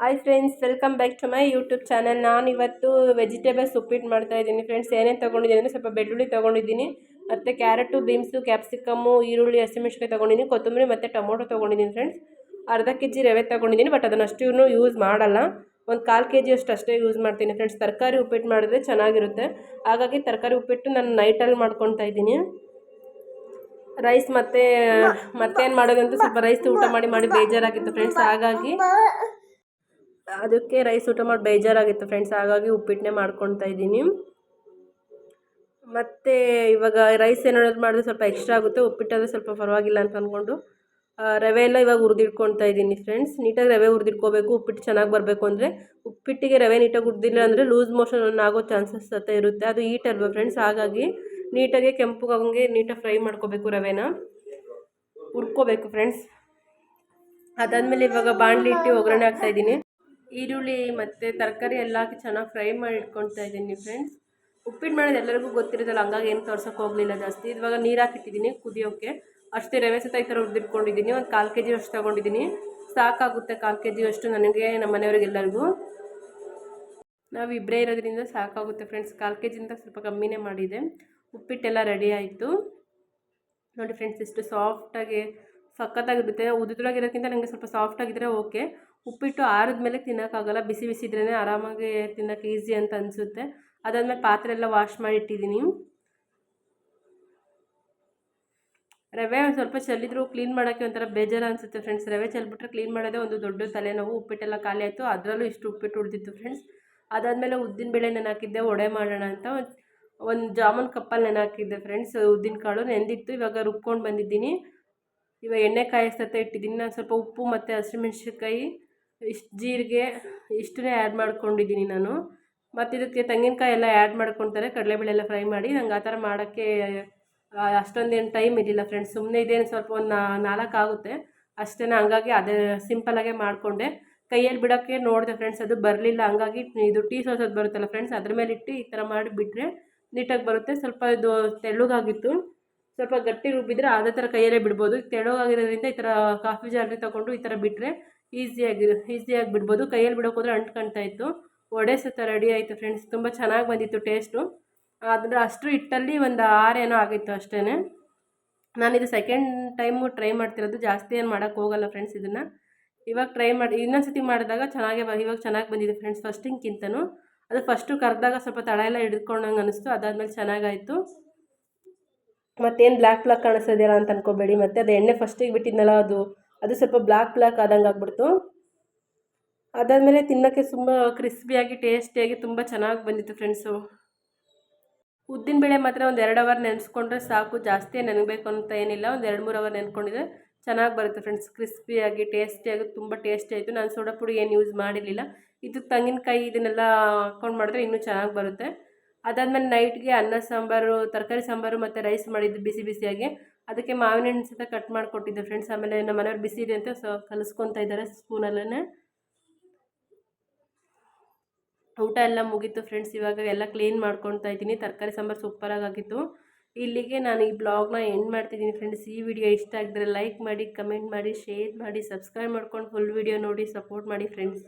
Hi friends, welcome back to my YouTube channel. ನಾನು ಇವತ್ತು vegetables ಉಪ್ಪಿಟ್ಟು ಮಾಡ್ತಾ ಇದ್ದೀನಿ ಫ್ರೆಂಡ್ಸ್. ಏನೇನು ತೊಗೊಂಡಿದ್ದೀನಿ ಅಂದರೆ ಸ್ವಲ್ಪ ಬೆಳ್ಳುಳ್ಳಿ ತೊಗೊಂಡಿದ್ದೀನಿ, ಮತ್ತು ಕ್ಯಾರೆಟು, ಬೀನ್ಸು, ಕ್ಯಾಪ್ಸಿಕಮ್ಮು, ಈರುಳ್ಳಿ, ಹಸಿಮೆಣ್ಸಿಕಾಯಿ ತೊಗೊಂಡಿದ್ದೀನಿ, ಕೊತ್ತಂಬರಿ ಮತ್ತು ಟೊಮೊಟೊ ತೊಗೊಂಡಿದ್ದೀನಿ ಫ್ರೆಂಡ್ಸ್. ಅರ್ಧ ಕೆ.ಜಿ ರವೆ ತೊಗೊಂಡಿದ್ದೀನಿ, ಬಟ್ ಅದನ್ನಷ್ಟು ಯೂಸ್ ಮಾಡಲ್ಲ. ಒಂದು 1/4 ಕೆ.ಜಿ ಅಷ್ಟೇ ಯೂಸ್ ಮಾಡ್ತೀನಿ ಫ್ರೆಂಡ್ಸ್. ತರಕಾರಿ ಉಪ್ಪಿಟ್ಟು ಮಾಡಿದ್ರೆ ಚೆನ್ನಾಗಿರುತ್ತೆ. ಹಾಗಾಗಿ ತರಕಾರಿ ಉಪ್ಪಿಟ್ಟು ನಾನು ನೈಟಲ್ಲಿ ಮಾಡ್ಕೊತಾ ಇದ್ದೀನಿ. ರೈಸ್ ಮತ್ತೇನು ಮಾಡೋದಂತ ಸ್ವಲ್ಪ ರೈಸ್ ಊಟ ಮಾಡಿ ಬೇಜಾರಾಗಿತ್ತು ಫ್ರೆಂಡ್ಸ್. ಹಾಗಾಗಿ ಅದಕ್ಕೆ ರೈಸ್ ಊಟ ಮಾಡಿ ಬೇಜಾರಾಗಿತ್ತು ಫ್ರೆಂಡ್ಸ್. ಹಾಗಾಗಿ ಉಪ್ಪಿಟ್ಟನ್ನೇ ಮಾಡ್ಕೊತಾ ಇದ್ದೀನಿ. ಮತ್ತು ಇವಾಗ ರೈಸ್ ಏನಾದ್ರು ಮಾಡಿದ್ರೆ ಸ್ವಲ್ಪ ಎಕ್ಸ್ಟ್ರಾ ಆಗುತ್ತೆ, ಉಪ್ಪಿಟ್ಟಾದರೆ ಸ್ವಲ್ಪ ಪರವಾಗಿಲ್ಲ ಅಂತ ಅಂದ್ಕೊಂಡು ರವೆ ಎಲ್ಲ ಇವಾಗ ಹುರಿದಿಟ್ಕೊತಾ ಇದ್ದೀನಿ ಫ್ರೆಂಡ್ಸ್. ನೀಟಾಗಿ ರವೆ ಹುರಿದಿಟ್ಕೋಬೇಕು ಉಪ್ಪಿಟ್ಟು ಚೆನ್ನಾಗಿ ಬರಬೇಕು ಅಂದರೆ. ಉಪ್ಪಿಟ್ಟಿಗೆ ರವೆ ನೀಟಾಗಿ ಹುರಿದಿಲ್ಲ ಅಂದರೆ ಲೂಸ್ ಮೋಷನ್ ಆಗೋ ಚಾನ್ಸಸ್ ಇರುತ್ತೆ. ಅದು ಹೀಟ್ ಅಲ್ವಾ ಫ್ರೆಂಡ್ಸ್. ಹಾಗಾಗಿ ನೀಟಾಗಿ ಕೆಂಪುಗಂಗೆ ನೀಟಾಗಿ ಫ್ರೈ ಮಾಡ್ಕೋಬೇಕು, ರವೆನ ಹುರ್ಕೋಬೇಕು ಫ್ರೆಂಡ್ಸ್. ಅದಾದಮೇಲೆ ಇವಾಗ ಬಾಣಲಿ ಇಟ್ಟು ಒಗ್ಗರಣೆ ಹಾಕ್ತಾಯಿದ್ದೀನಿ. ಈರುಳ್ಳಿ ಮತ್ತು ತರಕಾರಿ ಎಲ್ಲ ಹಾಕಿ ಚೆನ್ನಾಗಿ ಫ್ರೈ ಮಾಡಿ ಇಟ್ಕೊತಾ ಇದ್ದೀನಿ ಫ್ರೆಂಡ್ಸ್. ಉಪ್ಪಿಟ್ಟು ಮಾಡೋದು ಎಲ್ಲರಿಗೂ ಗೊತ್ತಿರೋದಲ್ಲ, ಹಂಗಾಗಿ ಏನು ತೋರ್ಸೋಕೆ ಹೋಗಲಿಲ್ಲ ಜಾಸ್ತಿ. ಇವಾಗ ನೀರು ಹಾಕಿಟ್ಟಿದ್ದೀನಿ ಕುದಿಯೋಕ್ಕೆ. ಅಷ್ಟೇ ರವೆ ಸತ ಈ ಥರ ಹುರಿದಿಟ್ಕೊಂಡಿದ್ದೀನಿ. ಒಂದು 1/4 ಕೆ.ಜಿ ಅಷ್ಟು ತೊಗೊಂಡಿದ್ದೀನಿ, ಸಾಕಾಗುತ್ತೆ 1/4 ಕೆ.ಜಿ ಅಷ್ಟು ನನಗೆ, ನಮ್ಮ ಮನೆಯವರಿಗೆಲ್ಲರಿಗೂ. ನಾವು ಇಬ್ಬರೇ ಇರೋದ್ರಿಂದ ಸಾಕಾಗುತ್ತೆ ಫ್ರೆಂಡ್ಸ್. 1/4 ಕೆ.ಜಿಂತ ಸ್ವಲ್ಪ ಕಮ್ಮಿನೇ ಮಾಡಿದೆ. ಉಪ್ಪಿಟ್ಟೆಲ್ಲ ರೆಡಿ ಆಯಿತು ನೋಡಿ ಫ್ರೆಂಡ್ಸ್. ಇಷ್ಟು ಸಾಫ್ಟಾಗಿ ಸಖತ್ತಾಗಿರುತ್ತೆ. ಉದುದ್ರಾಗಿರೋಕ್ಕಿಂತ ನನಗೆ ಸ್ವಲ್ಪ ಸಾಫ್ಟಾಗಿದ್ದರೆ ಓಕೆ. ಉಪ್ಪಿಟ್ಟು ಆರಿದ ಮೇಲೆ ತಿನ್ನೋಕ್ಕಾಗಲ್ಲ, ಬಿಸಿ ಬಿಸಿ ಇದ್ರೇ ಆರಾಮಾಗಿ ತಿನ್ನೋಕ್ಕೆ ಈಸಿ ಅಂತ ಅನಿಸುತ್ತೆ. ಅದಾದಮೇಲೆ ಪಾತ್ರೆ ಎಲ್ಲ ವಾಶ್ ಮಾಡಿ ಇಟ್ಟಿದ್ದೀನಿ. ರವೆ ಒಂದು ಸ್ವಲ್ಪ ಚೆಲ್ಲಿದ್ರು ಕ್ಲೀನ್ ಮಾಡೋಕ್ಕೆ ಒಂಥರ ಬೇಜಾರು ಅನಿಸುತ್ತೆ ಫ್ರೆಂಡ್ಸ್. ರವೆ ಚೆಲ್ಬಿಟ್ರೆ ಕ್ಲೀನ್ ಮಾಡೋದೇ ಒಂದು ದೊಡ್ಡ ತಲೆನೋವು. ಉಪ್ಪಿಟ್ಟೆಲ್ಲ ಖಾಲಿ ಆಯಿತು, ಅದರಲ್ಲೂ ಇಷ್ಟು ಉಪ್ಪಿಟ್ಟು ಉಳಿದಿತ್ತು ಫ್ರೆಂಡ್ಸ್. ಅದಾದಮೇಲೆ ಉದ್ದಿನಬೇಳೆ ನೆನೆ ವಡೆ ಮಾಡೋಣ ಅಂತ ಒಂದು ಜಾಮೂನ್ ಕಪ್ಪಲ್ಲಿ ನೆನೆ ಹಾಕಿದ್ದೆ ಫ್ರೆಂಡ್ಸ್. ಉದ್ದಿನ ಕಾಳು ನೆಂದಿತ್ತು, ಇವಾಗ ರುಬ್ಕೊಂಡು ಬಂದಿದ್ದೀನಿ. ಇವಾಗ ಎಣ್ಣೆ ಕಾಯಿಸ್ತಾ ಇಟ್ಟಿದ್ದೀನಿ. ನಾನು ಸ್ವಲ್ಪ ಉಪ್ಪು ಮತ್ತು ಹಸಿಮೆಣ್ಸಿನ್ಕಾಯಿ, ಇಷ್ಟು ಜೀರಿಗೆ, ಇಷ್ಟನ್ನೇ ಆ್ಯಡ್ ಮಾಡ್ಕೊಂಡಿದ್ದೀನಿ ನಾನು. ಮತ್ತು ಇದಕ್ಕೆ ತೆಂಗಿನಕಾಯಿ ಎಲ್ಲ ಆ್ಯಡ್ ಮಾಡ್ಕೊತಾರೆ, ಕಡಲೆಬೇಳೆ ಎಲ್ಲ ಫ್ರೈ ಮಾಡಿ. ನಂಗೆ ಆ ಥರ ಮಾಡೋಕ್ಕೆ ಅಷ್ಟೊಂದೇನು ಟೈಮ್ ಇರಲಿಲ್ಲ ಫ್ರೆಂಡ್ಸ್. ಸುಮ್ಮನೆ ಇದೇನು ಸ್ವಲ್ಪ ಒಂದು 4 ಆಗುತ್ತೆ ಅಷ್ಟೇ. ಹಂಗಾಗಿ ಅದೇ ಸಿಂಪಲಾಗೆ ಮಾಡಿಕೊಂಡೆ. ಕೈಯಲ್ಲಿ ಬಿಡೋಕ್ಕೆ ನೋಡಿದೆ ಫ್ರೆಂಡ್ಸ್, ಅದು ಬರಲಿಲ್ಲ. ಹಂಗಾಗಿ ಇದು ಟೀ ಸೋಸೋದು ಬರುತ್ತಲ್ಲ ಫ್ರೆಂಡ್ಸ್, ಅದ್ರ ಮೇಲೆ ಇಟ್ಟು ಈ ಥರ ಮಾಡಿ ಬಿಟ್ಟರೆ ನೀಟಾಗಿ ಬರುತ್ತೆ. ಸ್ವಲ್ಪ ಇದು ತೆಳ್ಳಗಾಗಿತ್ತು, ಸ್ವಲ್ಪ ಗಟ್ಟಿ ರುಬ್ಬಿದ್ರೆ ಅದೇ ಥರ ಕೈಯಲ್ಲೇ ಬಿಡ್ಬೋದು. ತೆಳ್ಳಗಾಗಿರೋದ್ರಿಂದ ಈ ಥರ ಕಾಫಿ ಜಾರ್ಗೆ ತೊಗೊಂಡು ಈ ಥರ ಬಿಟ್ಟರೆ ಈಸಿಯಾಗಿ ಬಿಡ್ಬೋದು. ಕೈಯಲ್ಲಿ ಬಿಡೋಕೆ ಹೋದರೆ ಅಂಟ್ಕೊಳ್ತಾ ಇತ್ತು. ವಡೆ ಸತ ರೆಡಿ ಆಯಿತು ಫ್ರೆಂಡ್ಸ್. ತುಂಬ ಚೆನ್ನಾಗಿ ಬಂದಿತ್ತು ಟೇಸ್ಟು. ಆದರೆ ಅಷ್ಟು ಹಿಟ್ಟಲ್ಲಿ ಒಂದು 6 ಏನೋ ಆಗಿತ್ತು ಅಷ್ಟೇ. ನಾನಿದು ಸೆಕೆಂಡ್ ಟೈಮು ಟ್ರೈ ಮಾಡ್ತಿರೋದು, ಜಾಸ್ತಿ ಏನು ಮಾಡೋಕ್ಕೆ ಹೋಗಲ್ಲ ಫ್ರೆಂಡ್ಸ್. ಇದನ್ನು ಇವಾಗ ಟ್ರೈ ಮಾಡಿ ಇನ್ನೊಂದು ಸತಿ ಮಾಡಿದಾಗ ಇವಾಗ ಚೆನ್ನಾಗಿ ಬಂದಿದೆ ಫ್ರೆಂಡ್ಸ್, ಫಸ್ಟಿಂಗ್ಕಿಂತನೂ. ಅದು ಫಸ್ಟು ಕರೆದಾಗ ಸ್ವಲ್ಪ ತಳ ಎಲ್ಲ ಹಿಡ್ಕೊಂಡಂಗೆ ಅನ್ನಿಸ್ತು. ಅದಾದಮೇಲೆ ಚೆನ್ನಾಗಾಯಿತು. ಮತ್ತೇನು ಬ್ಲ್ಯಾಕ್ ಕಾಣಿಸೋದಿಲ್ಲ ಅಂತ ಅನ್ಕೋಬೇಡಿ. ಮತ್ತು ಅದು ಎಣ್ಣೆ ಫಸ್ಟಿಗೆ ಬಿಟ್ಟಿದ್ನಲ್ಲ, ಅದು ಸ್ವಲ್ಪ ಬ್ಲ್ಯಾಕ್ ಆದಂಗೆ ಆಗ್ಬಿಡ್ತು. ಅದಾದಮೇಲೆ ತಿನ್ನೋಕ್ಕೆ ತುಂಬ ಕ್ರಿಸ್ಪಿಯಾಗಿ ಟೇಸ್ಟಿಯಾಗಿ ತುಂಬ ಚೆನ್ನಾಗಿ ಬಂದಿತ್ತು ಫ್ರೆಂಡ್ಸು. ಉದ್ದಿನಬೇಳೆ ಮಾತ್ರ ಒಂದು 2 ಅವರ್ ನೆನೆಸ್ಕೊಂಡ್ರೆ ಸಾಕು, ಜಾಸ್ತಿ ನೆನಬೇಕು ಅಂತ ಏನಿಲ್ಲ. ಒಂದು 2-3 ಅವರ್ ನೆನ್ಕೊಂಡಿದ್ರೆ ಚೆನ್ನಾಗಿ ಬರುತ್ತೆ ಫ್ರೆಂಡ್ಸ್. ಕ್ರಿಸ್ಪಿಯಾಗಿ ಟೇಸ್ಟಿಯಾಗಿ ತುಂಬ ಟೇಸ್ಟಿ ಆಯಿತು. ನಾನು ಸೋಡಾ ಪುಡಿ ಏನು ಯೂಸ್ ಮಾಡಿರಲಿಲ್ಲ. ಇದು ತೆಂಗಿನಕಾಯಿ ಇದನ್ನೆಲ್ಲ ಹಾಕ್ಕೊಂಡು ಮಾಡಿದ್ರೆ ಇನ್ನೂ ಚೆನ್ನಾಗಿ ಬರುತ್ತೆ. ಅದಾದಮೇಲೆ ನೈಟ್ಗೆ ಅನ್ನ ಸಾಂಬಾರು, ತರಕಾರಿ ಸಾಂಬಾರು ಮತ್ತು ರೈಸ್ ಮಾಡಿದ್ದು ಬಿಸಿ ಬಿಸಿಯಾಗಿ. ಅದಕ್ಕೆ ಮಾವಿನ ಹಣ್ಣು ಸಹ ಕಟ್ ಮಾಡಿಕೊಟ್ಟಿದ್ದೆ ಫ್ರೆಂಡ್ಸ್. ಆಮೇಲೆ ನಮ್ಮ ಮನೆಯವ್ರು ಬಿಸಿ ಇದೆ ಅಂತ ಕಲಿಸ್ಕೊತಾ ಇದ್ದಾರೆ ಸ್ಪೂನಲ್ಲೇ. ಊಟ ಎಲ್ಲ ಮುಗೀತು ಫ್ರೆಂಡ್ಸ್. ಇವಾಗ ಎಲ್ಲ ಕ್ಲೀನ್ ಮಾಡ್ಕೊತಾ ಇದ್ದೀನಿ. ತರಕಾರಿ ಸಾಂಬಾರು ಸೂಪರಾಗಿತ್ತು. ಇಲ್ಲಿಗೆ ನಾನು ಈ ಬ್ಲಾಗ್ನ ಎಂಡ್ ಮಾಡ್ತಿದ್ದೀನಿ ಫ್ರೆಂಡ್ಸ್. ಈ ವಿಡಿಯೋ ಇಷ್ಟ ಆಗಿದ್ರೆ ಲೈಕ್ ಮಾಡಿ, ಕಮೆಂಟ್ ಮಾಡಿ, ಶೇರ್ ಮಾಡಿ, ಸಬ್ಸ್ಕ್ರೈಬ್ ಮಾಡ್ಕೊಂಡು ಫುಲ್ ವಿಡಿಯೋ ನೋಡಿ ಸಪೋರ್ಟ್ ಮಾಡಿ ಫ್ರೆಂಡ್ಸ್.